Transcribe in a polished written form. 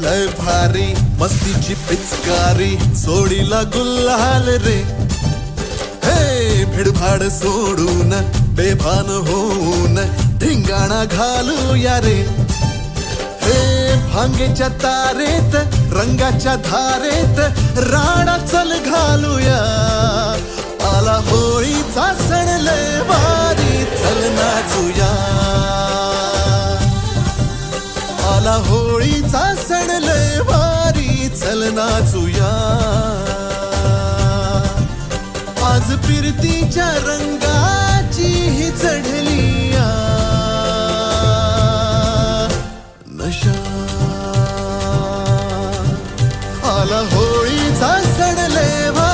लय भारी मस्तीची पिचकारी सोडीला गुल्हाल रे. हे भिडभाड सोडून बेभान होऊन धिंगाणा घालूया रे. हे भांगेच्या तारेत रंगाच्या धारेत राडा चल घालूया. आला होळीचा सण लय भारी चल नाचूया. आला होळीचा सण लय भारी चल नाचूया. आज फिरतीच्या रंगाची ही चढलिया नशा. आला होळीचा सण लय भारी